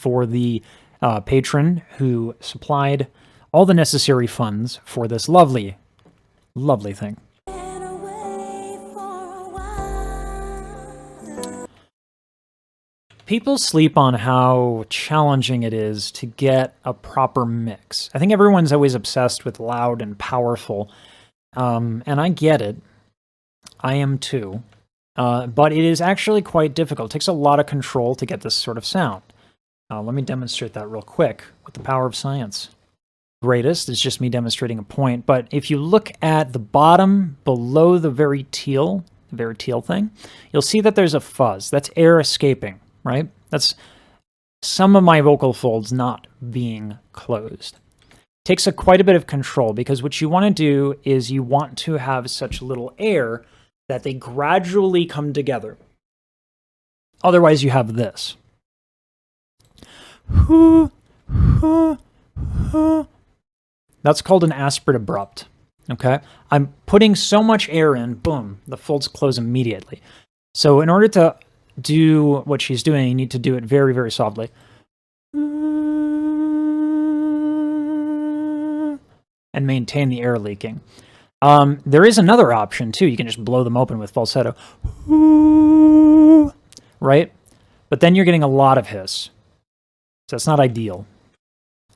for the patron who supplied all the necessary funds for this lovely, lovely thing. People sleep on how challenging it is to get a proper mix. I think everyone's always obsessed with loud and powerful, and I get it. I am too. But it is actually quite difficult. It takes a lot of control to get this sort of sound. Let me demonstrate that real quick with the power of science. Greatest is just me demonstrating a point, but if you look at the bottom below the very teal thing, you'll see that there's a fuzz. That's air escaping. Right? That's some of my vocal folds not being closed. Takes quite a bit of control, because what you want to do is you want to have such little air that they gradually come together. Otherwise, you have this. That's called an aspirate abrupt. Okay? I'm putting so much air in, boom, the folds close immediately. So in order to do what she's doing, you need to do it very, very softly. And maintain the air leaking. There is another option, too. You can just blow them open with falsetto. Right? But then you're getting a lot of hiss. So it's not ideal.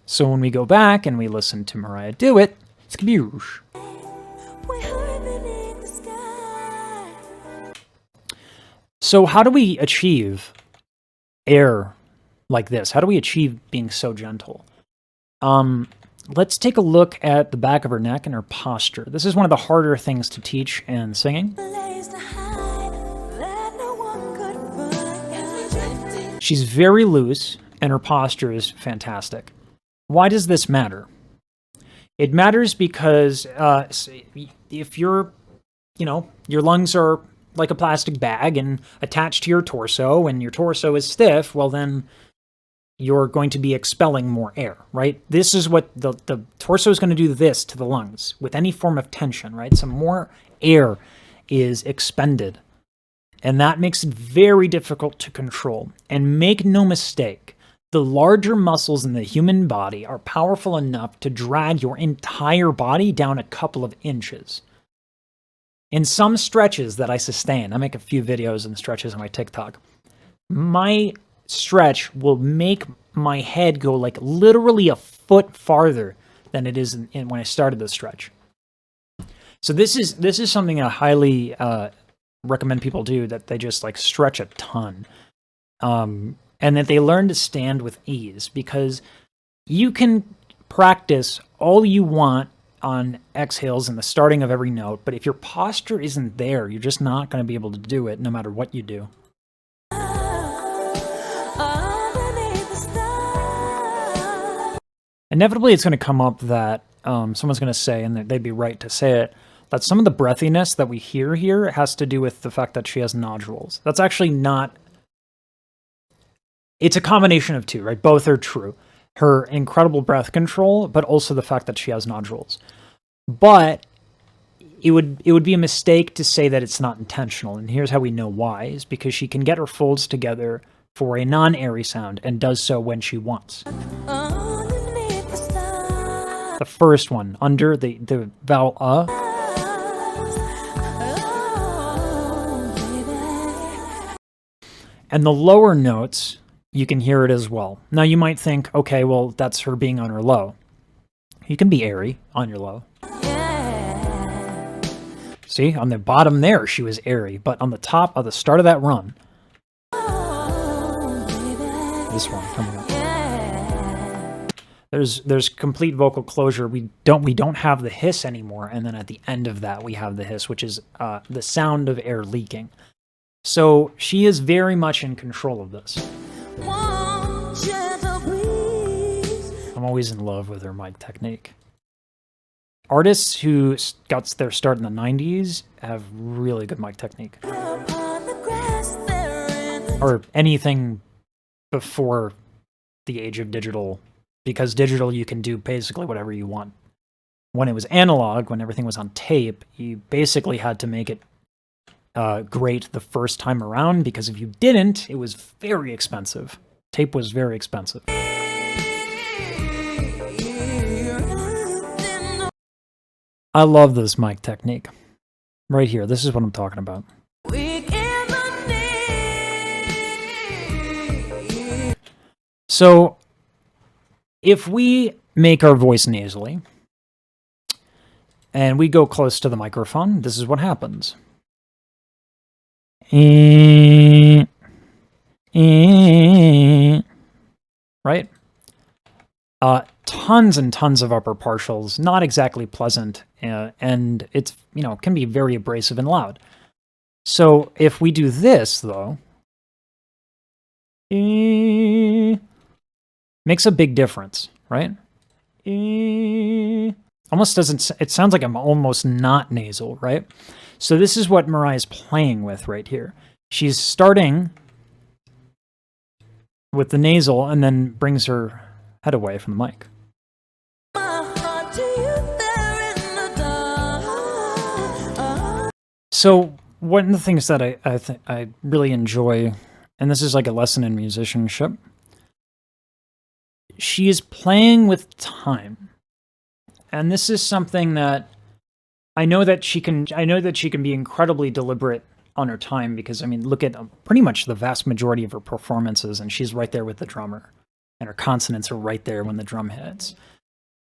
So when we go back and we listen to Mariah do it, it's kaboosh. So how do we achieve air like this? How do we achieve being so gentle? Let's take a look at the back of her neck and her posture. This is one of the harder things to teach in singing. She's very loose, and her posture is fantastic. Why does this matter? It matters because if your lungs are like a plastic bag and attached to your torso, and your torso is stiff, well then you're going to be expelling more air, right? This is what the torso is going to do, this to the lungs with any form of tension, right? Some more air is expended, and that makes it very difficult to control. And make no mistake, the larger muscles in the human body are powerful enough to drag your entire body down a couple of inches. In some stretches that I sustain, I make a few videos and stretches on my TikTok, my stretch will make my head go like literally a foot farther than it is when I started the stretch. So this is something I highly recommend people do, that they just like stretch a ton. And that they learn to stand with ease, because you can practice all you want on exhales and the starting of every note, but if your posture isn't there, you're just not going to be able to do it no matter what you do. Inevitably, it's going to come up that someone's going to say, and they'd be right to say it, that some of the breathiness that we hear here has to do with the fact that she has nodules. That's actually not... It's a combination of two, right? Both are true. Her incredible breath control, but also the fact that she has nodules. But it would be a mistake to say that it's not intentional, and here's how we know why, is because she can get her folds together for a non-airy sound, and does so when she wants. The first one, under the vowel and the lower notes, you can hear it as well. Now you might think, okay, well, that's her being on her low. You can be airy on your low. See, on the bottom there, she was airy, but on the top, of the start of that run, this one coming up, there's complete vocal closure. We don't have the hiss anymore, and then at the end of that, we have the hiss, which is the sound of air leaking. So she is very much in control of this. I'm always in love with her mic technique. Artists who got their start in the 90s have really good mic technique. Or anything before the age of digital, because digital you can do basically whatever you want. When it was analog, when everything was on tape, you basically had to make it great the first time around, because if you didn't, it was very expensive. Tape was very expensive. I love this mic technique. Right here, this is what I'm talking about. So, if we make our voice nasally, and we go close to the microphone, this is what happens. Right? Tons and tons of upper partials, not exactly pleasant, and it's, can be very abrasive and loud. So if we do this, though, makes a big difference, right? Almost doesn't, it sounds like I'm almost not nasal, right? So this is what Mariah's playing with right here. She's starting with the nasal and then brings her head away from the mic. So one of the things that I really enjoy, and this is like a lesson in musicianship, she is playing with time. And this is something that I know that she can be incredibly deliberate on her time, because, I mean, look at pretty much the vast majority of her performances, and she's right there with the drummer, and her consonants are right there when the drum hits.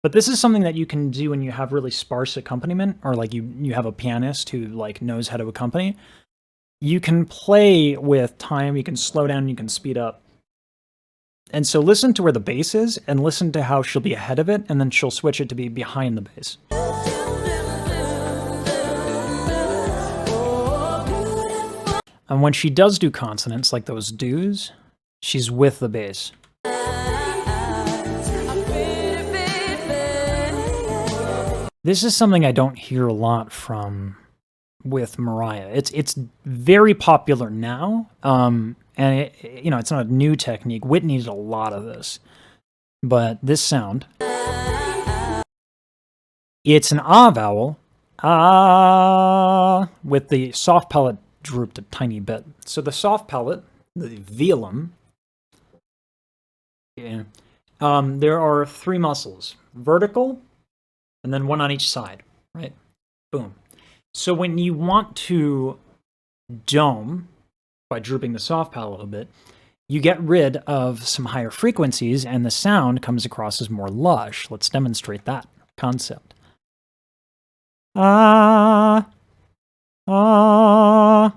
But this is something that you can do when you have really sparse accompaniment, or like you have a pianist who like knows how to accompany. You can play with time, you can slow down, you can speed up. And so listen to where the bass is, and listen to how she'll be ahead of it, and then she'll switch it to be behind the bass. And when she does do consonants, like those do's, she's with the bass. This is something I don't hear a lot with Mariah. It's very popular now, and it's not a new technique. Whitney did a lot of this, but this sound, it's an ah vowel, ah, with the soft palate drooped a tiny bit. So the soft palate, the velum, there are three muscles: vertical, and then one on each side, right? Boom. So when you want to dome by drooping the soft palate a bit, you get rid of some higher frequencies, and the sound comes across as more lush. Let's demonstrate that concept. Ah, ah,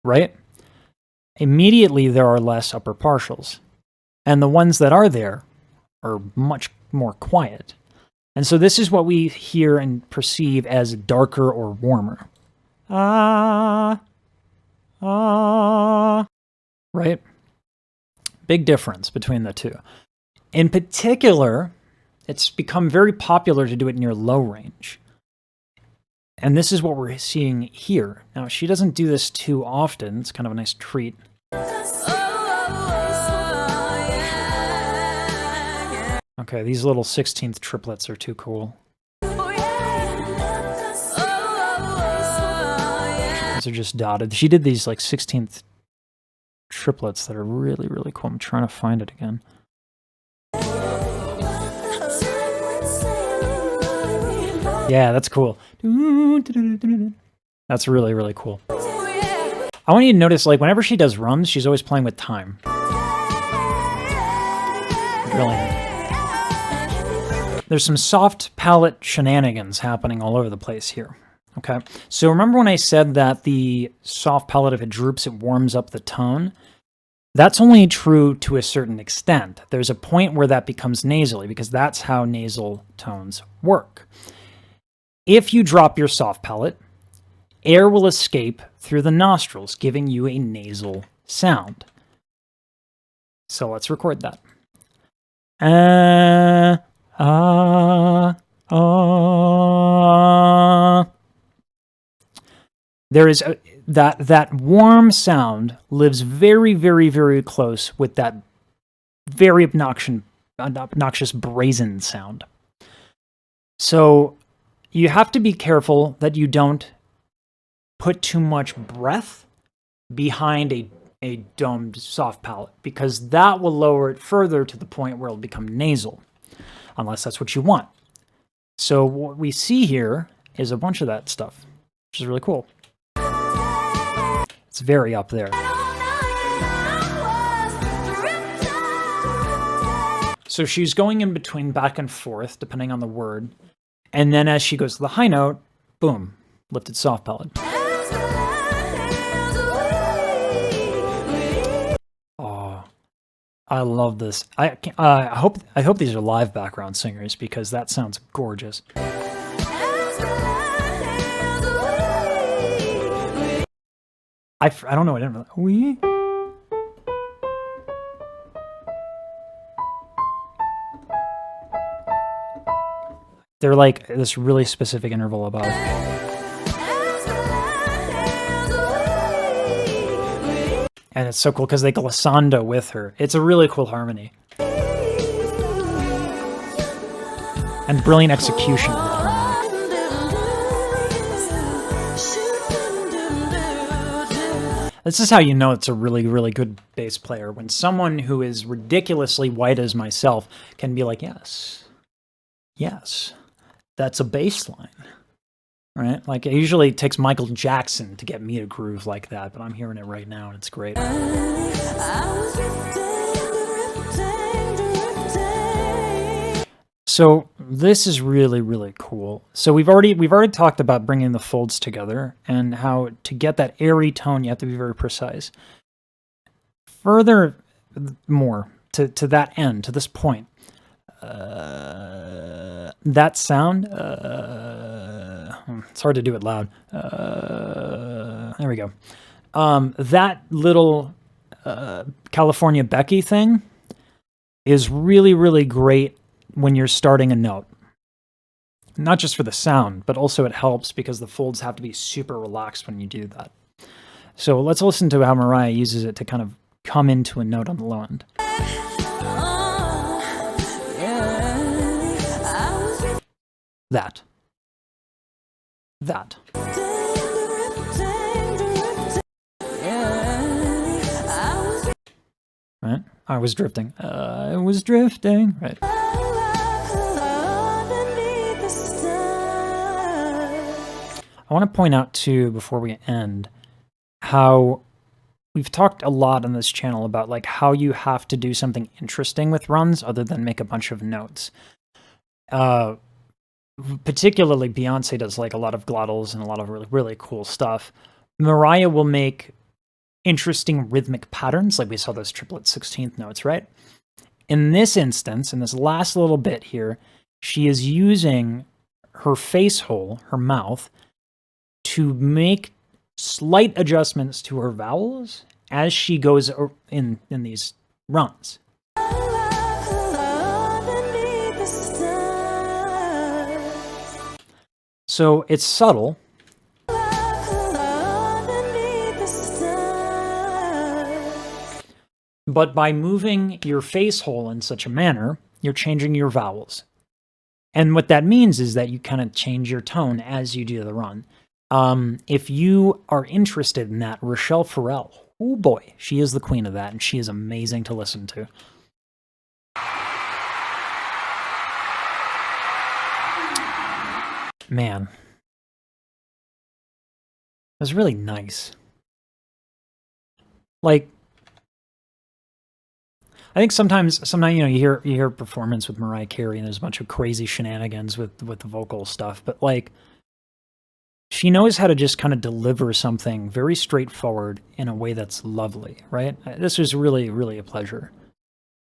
right? Immediately there are less upper partials, and the ones that are there are much more quiet. And so this is what we hear and perceive as darker or warmer. Ah, ah, right? Big difference between the two. In particular, it's become very popular to do it near low range. And this is what we're seeing here. Now, she doesn't do this too often. It's kind of a nice treat. Okay, these little 16th triplets are too cool. These are just dotted. She did these like 16th triplets that are really, really cool. I'm trying to find it again. Yeah, that's cool. That's really, really cool. I want you to notice, like, whenever she does runs, she's always playing with time. Brilliant. There's some soft palate shenanigans happening all over the place here. Okay, so remember when I said that the soft palate, if it droops, it warms up the tone? That's only true to a certain extent. There's a point where that becomes nasally, because that's how nasal tones work. If you drop your soft palate, air will escape through the nostrils, giving you a nasal sound. So let's record that. There is that warm sound lives very, very, very close with that very obnoxious brazen sound. So you have to be careful that you don't put too much breath behind a a domed soft palate, because that will lower it further to the point where it'll become nasal, unless that's what you want. So what we see here is a bunch of that stuff, which is really cool. It's very up there. So she's going in between back and forth, depending on the word. And then as she goes to the high note, boom, lifted soft palate. Oh, I love this. I hope these are live background singers, because that sounds gorgeous. I don't know. I didn't really. They're like this really specific interval above. And it's so cool because they glissando with her. It's a really cool harmony. And brilliant execution of that harmony. This is how you know it's a really, really good bass player. When someone who is ridiculously white as myself can be like, yes, yes. That's a bass line, right? Like, it usually takes Michael Jackson to get me to groove like that, but I'm hearing it right now, and it's great. So this is really, really cool. So we've already talked about bringing the folds together and how to get that airy tone, you have to be very precise. Further, more to that end, to this point. That sound, it's hard to do it loud. There we go. That little California Becky thing is really, really great when you're starting a note. Not just for the sound, but also it helps because the folds have to be super relaxed when you do that. So let's listen to how Mariah uses it to kind of come into a note on the low end. That. Right? I was drifting. Right. I want to point out, too, before we end, how we've talked a lot on this channel about like how you have to do something interesting with runs other than make a bunch of notes. Particularly Beyonce does like a lot of glottals and a lot of really, really cool stuff. Mariah will make interesting rhythmic patterns, like we saw those triplet 16th notes, right? In this instance, in this last little bit here, she is using her face hole, her mouth, to make slight adjustments to her vowels as she goes in these runs. So it's subtle, but by moving your face hole in such a manner, you're changing your vowels. And what that means is that you kind of change your tone as you do the run. If you are interested in that, Rochelle Farrell, oh boy, she is the queen of that, and she is amazing to listen to. Man. It was really nice. Like, I think sometimes you know, you hear a performance with Mariah Carey and there's a bunch of crazy shenanigans with the vocal stuff, but like, she knows how to just kind of deliver something very straightforward in a way that's lovely, right? This was really, really a pleasure.